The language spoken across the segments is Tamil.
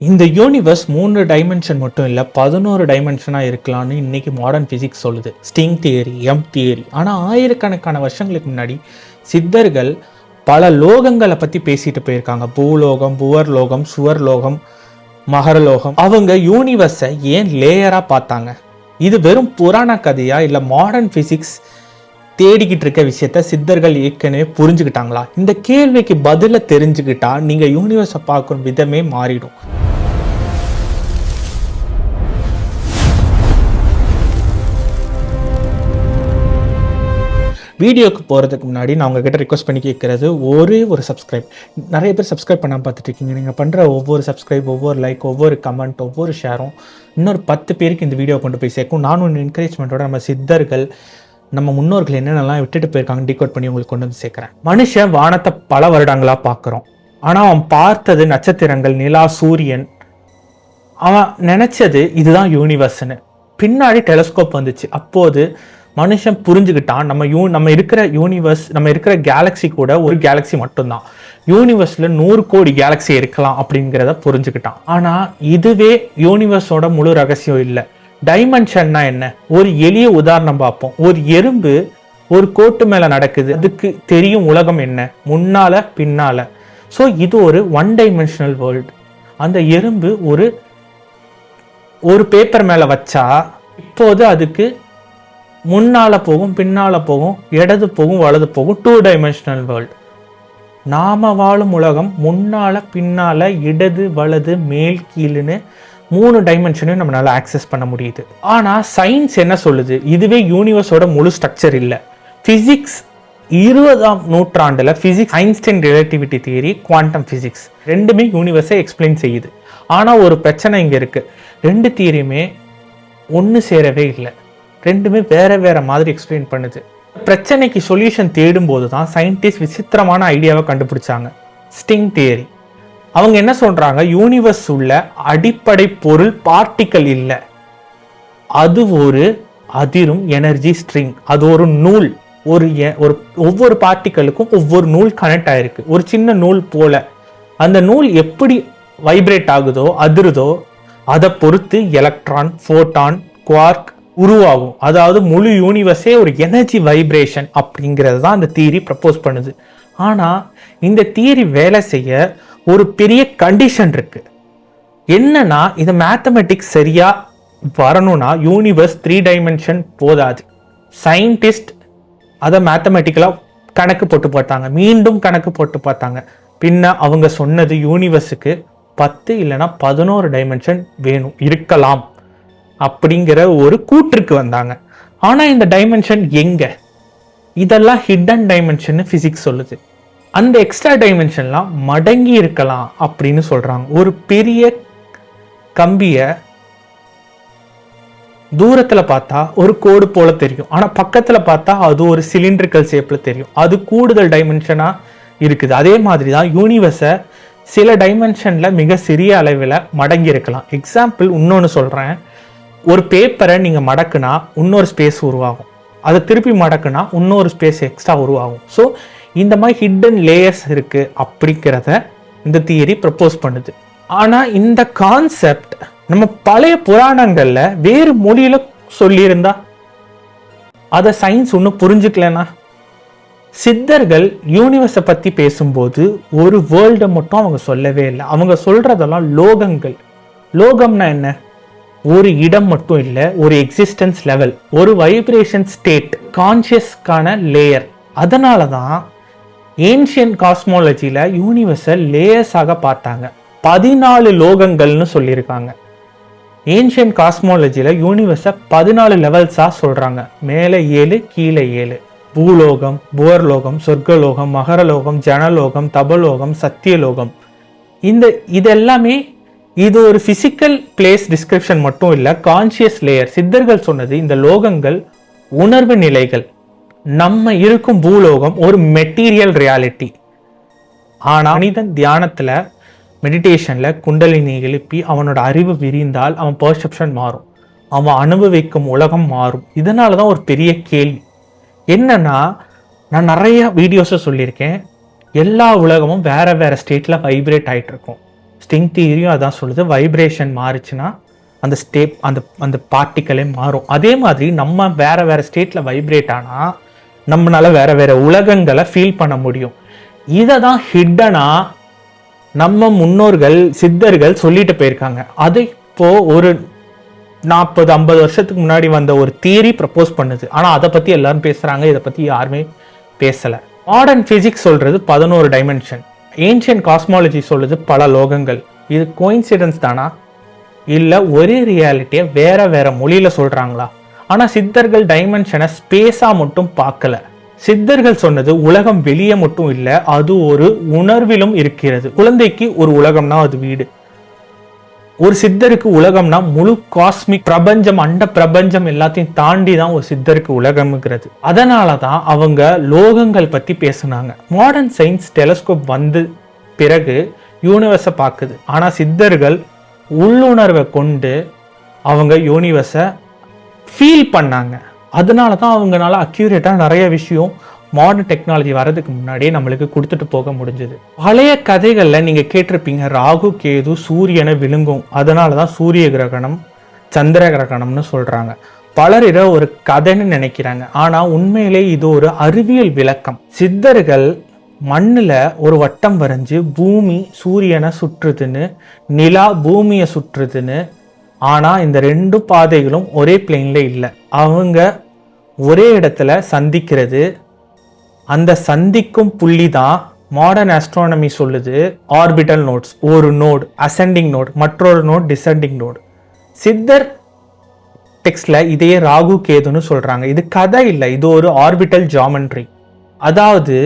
இந்த யூனிவர்ஸ் 3 டைமென்ஷன் மட்டும் இல்லை 11 டைமென்ஷனாக இருக்கலாம்னு இன்னைக்கு மாடர்ன் ஃபிசிக்ஸ் சொல்லுது. String theory, M theory. ஆனால் ஆயிரக்கணக்கான வருஷங்களுக்கு முன்னாடி சித்தர்கள் பல லோகங்களை பற்றி பேசிட்டு போயிருக்காங்க. பூலோகம், புவர்லோகம், சுவர்லோகம், மகரலோகம். அவங்க யூனிவர்ஸை ஏன் லேயராக பார்த்தாங்க? இது வெறும் புராண கதையா இல்லை மாடர்ன் ஃபிசிக்ஸ் தேடிக்கிட்டு இருக்க விஷயத்த சித்தர்கள் ஏற்கனவே புரிஞ்சுக்கிட்டாங்களா? இந்த கேள்விக்கு பதிலை தெரிஞ்சுக்கிட்டா நீங்கள் யூனிவர்ஸை பார்க்கும் விதமே மாறிடும். வீடியோக்கு போகிறதுக்கு முன்னாடி நான் உங்ககிட்ட ரிக்வஸ்ட் பண்ணி கேட்குறது ஒரே ஒரு சப்ஸ்கிரைப். நிறைய பேர் சப்ஸ்கிரைப் பண்ணாமல் பார்த்துட்ருக்கீங்க. நீங்கள் பண்ணுற ஒவ்வொரு சப்ஸ்கிரைப், ஒவ்வொரு லைக், ஒவ்வொரு கமெண்ட், ஒவ்வொரு ஷேரும் இன்னொரு 10 பேருக்கு இந்த வீடியோ கொண்டு போய் சேர்க்கும். நானும் ஒன்று என்கரேஜ்மெண்ட்டோட நம்ம சித்தர்கள், நம்ம முன்னோர்கள் என்னென்னலாம் விட்டுட்டு போயிருக்காங்க டிகோட் பண்ணி உங்களுக்கு கொண்டு வந்து சேர்க்குறேன். மனுஷன் வானத்தை பல வருடங்களாக பார்க்குறோம். ஆனால் அவன் பார்த்தது நட்சத்திரங்கள், நிலா, சூரியன். அவன் நினச்சது இதுதான் யூனிவர்ஸ்னு. பின்னாடி டெலஸ்கோப் வந்துச்சு. அப்போது மனுஷன் புரிஞ்சுக்கிட்டான் நம்ம இருக்கிற யூனிவர்ஸ், நம்ம இருக்கிற கேலக்ஸி கூட ஒரு கேலக்ஸி மட்டும்தான். யூனிவர்ஸில் 100 கோடி கேலக்ஸி இருக்கலாம் அப்படிங்கிறத புரிஞ்சுக்கிட்டான். ஆனால் இதுவே யூனிவர்ஸோட முழு ரகசியம் இல்லை. டைமென்ஷன்னா என்ன? ஒரு எளிய உதாரணம் பார்ப்போம். ஒரு எறும்பு ஒரு கோட்டு மேலே நடக்குது. அதுக்கு தெரியும் உலகம் என்ன, முன்னால பின்னால. ஸோ இது ஒரு 1 டைமென்ஷனல் வேர்ல்டு. அந்த எறும்பு ஒரு பேப்பர் மேலே வச்சா இப்போது அதுக்கு முன்னால போகும், பின்னால போகும், இடது போகும், வலது போகும். 2 டைமென்ஷனல் வேர்ல்டு. நாம வாழும் உலகம் முன்னால பின்னால, இடது வலது, மேல் கீழுன்னு 3 டைமென்ஷனையும் நம்மளால ஆக்சஸ் பண்ண முடியுது. ஆனா சயின்ஸ் என்ன சொல்லுது? இதுவே யூனிவர்ஸோட முழு ஸ்ட்ரக்சர் இல்லை. பிசிக்ஸ் 20ஆம் நூற்றாண்டுல physics, Einstein relativity theory, quantum physics ரெண்டுமே யூனிவர்ஸை எக்ஸ்பிளைன் செய்யுது. ஆனா ஒரு பிரச்சனை இங்க இருக்கு. 2 தியரியுமே ஒன்று சேரவே இல்லை. ரெண்டுமே வேற வேற மாதிரி எக்ஸ்பிளைன் பண்ணுது. பிரச்சனைக்கு சொல்யூஷன் தேடும் போது தான் சயின்டிஸ்ட் விசித்திரமான ஐடியாவை கண்டுபிடிச்சாங்க, ஸ்ட்ரிங் தியரி. அவங்க என்ன சொல்றாங்க? யூனிவர்ஸ் உள்ள அடிப்படை பொருள் பார்ட்டிக்கல் இல்லை, அது ஒரு அதிரும் எனர்ஜி ஸ்ட்ரிங். அது ஒரு நூல். ஒவ்வொரு பார்ட்டிக்கலுக்கும் ஒவ்வொரு நூல் கனெக்ட் ஆயிருக்கு. ஒரு சின்ன நூல் போல. அந்த நூல் எப்படி வைப்ரேட் ஆகுதோ, அதிருதோ, அதை பொறுத்து எலக்ட்ரான், ஃபோட்டான், குவார்க் உருவாகும். அதாவது முழு யூனிவர்ஸே ஒரு எனர்ஜி வைப்ரேஷன் அப்படிங்கிறது தான் அந்த தியரி ப்ரப்போஸ் பண்ணுது. ஆனால் இந்த தியரி வேலை செய்ய ஒரு பெரிய கண்டிஷன் இருக்கு. என்னன்னா, இது மேத்தமெட்டிக்ஸ் சரியா வரணும்னா யூனிவர்ஸ் 3 டைமென்ஷன் போதாது. சயின்டிஸ்ட் அதை மேத்தமெட்டிக்கலாக கணக்கு போட்டு பார்த்தாங்க, மீண்டும் கணக்கு போட்டு பார்த்தாங்க. பின்ன அவங்க சொன்னது யூனிவர்ஸுக்கு 10 இல்லைன்னா 11 டைமென்ஷன் வேணும், இருக்கலாம் அப்படிங்கிற ஒரு கூற்றுக்கு வந்தாங்க. ஆனா இந்த டைமென்ஷன் எங்க? இதெல்லாம் ஹிடன் டைமென்ஷன் பிசிக்ஸ் சொல்லுது. அந்த எக்ஸ்ட்ரா டைமென்ஷன்லாம் மடங்கி இருக்கலாம் அப்படின்னு சொல்றாங்க. ஒரு பெரிய கம்பிய தூரத்துல பார்த்தா ஒரு கோடு போல தெரியும், ஆனா பக்கத்துல பார்த்தா அது ஒரு சிலிண்ட்ரிக்கல் ஷேப்ல தெரியும். அது கூடுதல் டைமென்ஷனா இருக்குது. அதே மாதிரி தான் யூனிவர்ஸை சில டைமென்ஷன்ல மிக சிறிய அளவில் மடங்கி இருக்கலாம். எக்ஸாம்பிள் இன்னொன்று சொல்றேன். ஒரு பேப்பரை நீங்கள் மடக்குனா இன்னொரு ஸ்பேஸ் உருவாகும், அதை திருப்பி மடக்குனா இன்னொரு ஸ்பேஸ் எக்ஸ்ட்ரா உருவாகும். ஸோ இந்த மாதிரி ஹிடன் லேயர்ஸ் இருக்குது அப்படிங்கிறத இந்த தியரி ப்ரப்போஸ் பண்ணுது. ஆனால் இந்த கான்செப்ட் நம்ம பழைய புராணங்களில் வேறு மொழியில் சொல்லியிருந்தா அதை சயின்ஸ் ஒன்றும் புரிஞ்சுக்கலனா? சித்தர்கள் யூனிவர்ஸை பற்றி பேசும்போது ஒரு வேர்ல்டை மட்டும் அவங்க சொல்லவே இல்லை. அவங்க சொல்கிறதெல்லாம் லோகங்கள். லோகம்னா என்ன? ஒரு இடம் மட்டும் இல்லை, ஒரு எக்ஸிஸ்டன்ஸ் லெவல், ஒரு வைப்ரேஷன் ஸ்டேட், கான்சியஸ்க்கான லேயர். அதனால தான் ஏன்ஷியன் காஸ்மாலஜியில் யூனிவர்ஸை லேயர்ஸாக பார்த்தாங்க. 14 லோகங்கள்னு சொல்லியிருக்காங்க. ஏன்ஷியன் காஸ்மாலஜியில் யூனிவர்ஸை 14 லெவல்ஸாக சொல்கிறாங்க. மேலே 7, கீழே 7. பூலோகம், புவர்லோகம், சொர்க்கலோகம், மகரலோகம், ஜனலோகம், தபலோகம், சத்தியலோகம். இதெல்லாமே இது ஒரு பிசிக்கல் பிளேஸ் டிஸ்கிரிப்ஷன் மட்டும் இல்லை, கான்சியஸ் லேயர். சித்தர்கள் சொன்னது இந்த லோகங்கள் உணர்வு நிலைகள். நம்ம இருக்கும் பூலோகம் ஒரு மெட்டீரியல் ரியாலிட்டி. ஆனால் மனிதன் தியானத்தில், மெடிடேஷனில் குண்டலினி எழுப்பி அவனோட அறிவு விரிந்தால் அவன் பெர்செப்ஷன் மாறும், அவன் அனுபவிக்கும் உலகம் மாறும். இதனால தான் ஒரு பெரிய கேள்வி என்னன்னா, நான் நிறைய வீடியோஸை சொல்லியிருக்கேன், எல்லா உலகமும் வேற வேற ஸ்டேட்டில் வைப்ரேட் ஆகிட்டு இருக்கும். ஸ்ட்ரிங் தியரியும் அதான் சொல்லுது, வைப்ரேஷன் மாறுச்சுன்னா அந்த ஸ்டேட் அந்த பார்ட்டிக்கலே மாறும். அதே மாதிரி நம்ம வேறு ஸ்டேட்டில் வைப்ரேட் ஆனால் நம்மளால வேறு உலகங்களை ஃபீல் பண்ண முடியும். இதை தான் ஹிட்டனாக நம்ம முன்னோர்கள் சித்தர்கள் சொல்லிட்டு போயிருக்காங்க. அதை இப்போது ஒரு 40-50 வருஷத்துக்கு முன்னாடி வந்த ஒரு தியரி ப்ரப்போஸ் பண்ணுது. ஆனால் அதை பற்றி எல்லாரும் பேசுகிறாங்க, இதை பற்றி யாருமே பேசலை. மாடர்ன் ஃபிசிக்ஸ் சொல்கிறது 11 டைமென்ஷன், ஏன்ஷியன்ட் காஸ்மாலஜி சொல்லுது பல லோகங்கள். இது கோயின்சிடன்ஸ் தானா, இல்லை ஒரே ரியாலிட்டியை வேற மொழியில் சொல்கிறாங்களா? ஆனால் சித்தர்கள் டைமென்ஷனை ஸ்பேஸாக மட்டும் பார்க்கல. சித்தர்கள் சொன்னது உலகம் வெளியே மட்டும் இல்லை, அது ஒரு உணர்விலும் இருக்கிறது. குழந்தைக்கு ஒரு உலகம்னா அது வீடு. ஒரு சித்தருக்கு உலகம்னா முழு காஸ்மிக் பிரபஞ்சம், அண்ட பிரபஞ்சம் எல்லாத்தையும் தாண்டி தான் ஒரு சித்தருக்கு உலகம்ங்கிறது. அதனால தான் அவங்க லோகங்கள் பற்றி பேசுனாங்க. மாடர்ன் சயின்ஸ் டெலஸ்கோப் வந்து பிறகு யூனிவர்ஸை பார்க்குது. ஆனால் சித்தர்கள் உள்ளுணர்வை கொண்டு அவங்க யூனிவர்ஸை ஃபீல் பண்ணாங்க. அதனால தான் அவங்களால அக்யூரேட்டாக நிறைய விஷயம் மாடர்ன் டெக்னாலஜி வர்றதுக்கு முன்னாடியே நம்மளுக்கு கொடுத்துட்டு போக முடிஞ்சது. பழைய கதைகளில் நீங்கள் கேட்டிருப்பீங்க, ராகு கேது சூரியனை விழுங்கும், அதனால தான் சூரிய கிரகணம் சந்திர கிரகணம்னு சொல்கிறாங்க. பலர் இதை ஒரு கதைன்னு நினைக்கிறாங்க. ஆனால் உண்மையிலே இது ஒரு அறிவியல் விளக்கம். சித்தர்கள் மண்ணில் ஒரு வட்டம் வரைஞ்சி பூமி சூரியனை சுற்றுதுன்னு, நிலா பூமியை சுற்றுதுன்னு. ஆனால் இந்த 2 பாதைகளும் ஒரே பிளேனில் இல்லை, அவங்க ஒரே இடத்துல சந்திக்கிறது. அந்த சந்திக்கும் புள்ளி தான் மாடர்ன் ஆஸ்ட்ரானமி சொல்லுது ஆர்பிட்டல் நோட்ஸ். ஒரு நோடு அசெண்டிங் நோடு, மற்றொரு நோடு டிசெண்டிங் நோடு. சித்தர் டெக்ஸ்ட்ல இதையே ராகு கேதுன்னு சொல்றாங்க. இது கதை இல்லை, இது ஒரு ஆர்பிட்டல் ஜாமெண்ட்ரி. அதாவது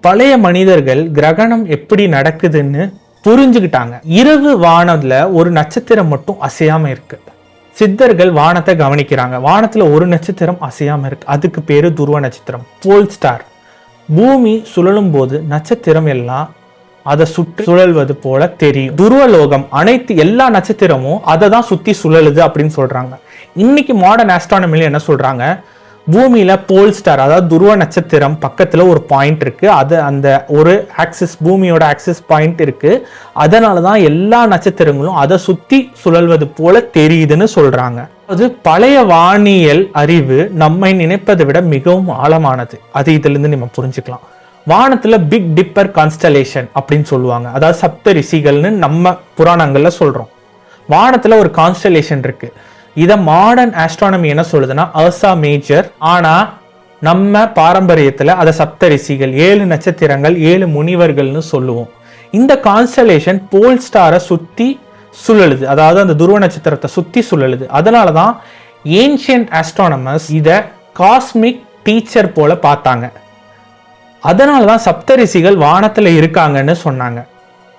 பழைய மனிதர்கள் கிரகணம் எப்படி நடக்குதுன்னு புரிஞ்சுக்கிட்டாங்க. இரவு வானத்துல ஒரு நட்சத்திரம் மட்டும் அசையாம இருக்கு. சித்தர்கள் வானத்தை கவனிக்கிறாங்க. வானத்துல ஒரு நட்சத்திரம் அசையாம இருக்கு, அதுக்கு பேரு துருவ நட்சத்திரம், போல் ஸ்டார். பூமி சுழலும் போது நட்சத்திரம் எல்லாம் அதை சுற்றி சுழல்வது போல தெரியும். துருவலோகம் அனைத்து எல்லா நட்சத்திரமும் அதை தான் சுத்தி சுழலுது அப்படின்னு சொல்றாங்க. இன்னைக்கு மாடர்ன் ஆஸ்ட்ரானமில என்ன சொல்றாங்க, பூமியில போல் ஸ்டார் அதாவது துருவ நட்சத்திரம் பக்கத்துல ஒரு பாயிண்ட் இருக்கு, அது அந்த ஒரு ஆக்சிஸ் பூமியோட ஆக்சிஸ் பாயிண்ட் இருக்கு, அதனாலதான் எல்லா நட்சத்திரங்களும் அதை சுத்தி சுழல்வது போல தெரியுதுன்னு சொல்றாங்க. அது பழைய வானியல் அறிவு நம்மை நினைப்பதை விட மிகவும் ஆழமானது. அது இதுல இருந்து நம்ம புரிஞ்சுக்கலாம். வானத்துல பிக் டிப்பர் கான்ஸ்டலேஷன் அப்படின்னு சொல்லுவாங்க, அதாவது சப்த ரிஷிகள்னு நம்ம புராணங்கள்ல சொல்றோம். வானத்துல ஒரு கான்ஸ்டலேஷன் இருக்கு. இதை மாடர்ன் ஆஸ்ட்ரானமி என்ன சொல்லுதுன்னா அர்சா மேஜர். ஆனா நம்ம பாரம்பரியத்துல அதை சப்த ரிஷிகள், 7 நட்சத்திரங்கள், 7 முனிவர்கள்னு சொல்லுவோம். இந்த கான்ஸ்டலேஷன் போல் ஸ்டாரை சுத்தி சுழலுது, அதாவது அந்த துருவ நட்சத்திரத்தை சுத்தி சுழலுது. அதனாலதான் ஏன்ஷியன்ட் ஆஸ்ட்ரானமர்ஸ் இதை காஸ்மிக் டீச்சர் போல பார்த்தாங்க. அதனாலதான் சப்தரிஷிகள் வானத்துல இருக்காங்கன்னு சொன்னாங்க.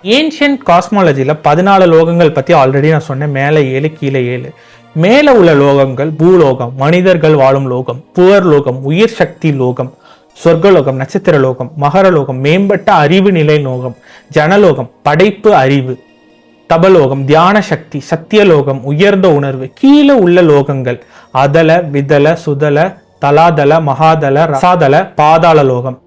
ஏன்ஷியன்ட் காஸ்மாலஜில 14 லோகங்கள் பத்தி ஆல்ரெடி நான் சொன்னேன். மேலே 7 கீழே 7. மேல உள்ள லோகங்கள் பூலோகம், மனிதர்கள் வாழும் லோகம், புவர் லோகம், உயிர் சக்தி லோகம், சொர்க்கலோகம், நட்சத்திர லோகம், மகரலோகம், மேம்பட்ட அறிவு நிலை லோகம், ஜனலோகம், படைப்பு அறிவு, தபலோகம், தியான சக்தி, சத்தியலோகம், உயர்ந்த உணர்வு. கீழே உள்ள லோகங்கள் அதல, விதல, சுதல, தலாதல, மகாதல, ரசாதல, பாதாள லோகம்.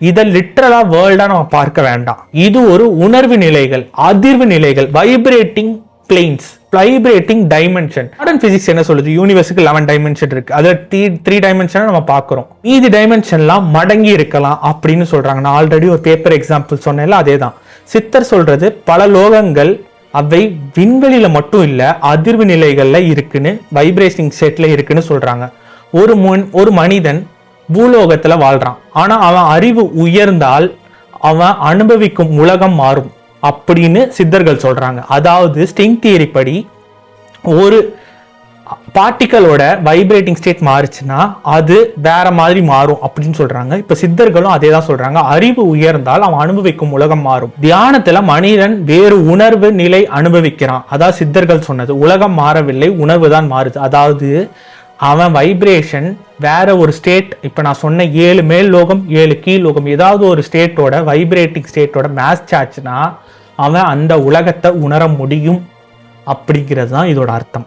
இதை லிட்டரலா வேர்ல்டா நம்ம பார்க்க வேண்டாம். இது ஒரு உணர்வு நிலைகள், அதிர்வு நிலைகள், vibrating planes, vibrating dimension. Modern physics என்ன சொல்லுது, யூனிவர்ஸுக்கு 11 டைமென்ஷன் இருக்கு, அதுல 3 டைமென்ஷன் நம்ம பார்க்கிறோம், மீதி டைமென்ஷன்லாம் மடங்கி இருக்கலாம் அப்படின்னு சொல்றாங்க. நான் ஆல்ரெடி ஒரு பேப்பர் எக்ஸாம்பிள் சொன்னேன்ல, அதே தான் சித்தர் சொல்றது. பல லோகங்கள் அவை விண்வெளியில மட்டும் இல்ல, அதிர்வு நிலைகள்ல இருக்குன்னு, வைப்ரேட்டிங் ஸ்டேட்ல இருக்குன்னு சொல்றாங்க. ஒரு மனிதன் பூலோகத்துல வாழ்றான், ஆனா அவன் அறிவு உயர்ந்தால் அவன் அனுபவிக்கும் உலகம் மாறும் அப்படின்னு சித்தர்கள் சொல்றாங்க. அதாவது ஸ்ட்ரிங் தியரி படி ஒரு பார்ட்டிகளோட வைப்ரேட்டிங் ஸ்டேட் மாறுச்சுன்னா அது வேற மாதிரி மாறும் அப்படின்னு சொல்றாங்க. இப்ப சித்தர்களும் அதே தான் சொல்றாங்க. அறிவு உயர்ந்தால் அவன் அனுபவிக்கும் உலகம் மாறும். தியானத்துல மனிதன் வேறு உணர்வு நிலை அனுபவிக்கிறான். அதாவது சித்தர்கள் சொன்னது, உலகம் மாறவில்லை, உணர்வு தான் மாறுது. அதாவது அவன் வைப்ரேஷன் வேற ஒரு ஸ்டேட், இப்போ நான் சொன்ன 7 மேல் லோகம் 7 கீழ் லோகம், ஏதாவது ஒரு ஸ்டேட்டோட வைப்ரேட்டிங் ஸ்டேட்டோட மேட்ச் ஆச்சுன்னா அவன் அந்த உலகத்தை உணர முடியும் அப்படிங்கிறது தான் இதோட அர்த்தம்.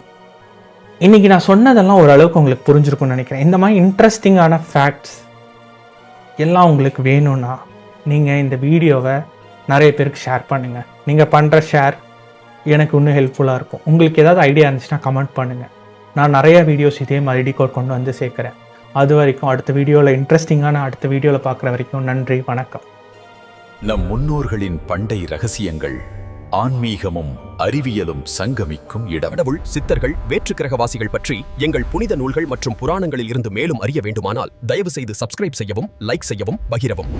இன்னைக்கு நான் சொன்னதெல்லாம் ஓரளவுக்கு உங்களுக்கு புரிஞ்சிருக்கும்னு நினைக்கிறேன். இந்த மாதிரி இன்ட்ரெஸ்டிங்கான ஃபேக்ட்ஸ் எல்லாம் உங்களுக்கு வேணும்னா நீங்கள் இந்த வீடியோவை நிறைய பேருக்கு ஷேர் பண்ணுங்கள். நீங்கள் பண்ணுற ஷேர் எனக்கு இன்னும் ஹெல்ப்ஃபுல்லாக இருக்கும். உங்களுக்கு ஏதாவது ஐடியா இருந்துச்சுன்னா கமெண்ட் பண்ணுங்கள். நான் நிறைய வீடியோஸ் இதே மாதிரி டிகோட் கொண்டு வந்து சேர்க்குறேன். அது வரைக்கும் அடுத்த வீடியோவில் இன்ட்ரெஸ்டிங்கான அடுத்த வீடியோவில் பார்க்குற வரைக்கும் நன்றி, வணக்கம். நம் முன்னோர்களின் பண்டை ரகசியங்கள் ஆன்மீகமும் அறிவியலும் சங்கமிக்கும் இடம். கடவுள், சித்தர்கள், வேற்று கிரகவாசிகள் பற்றி எங்கள் புனித நூல்கள் மற்றும் புராணங்களில் இருந்து மேலும் அறிய வேண்டுமானால் தயவு செய்து சப்ஸ்கிரைப் செய்யவும், லைக் செய்யவும், பகிரவும்.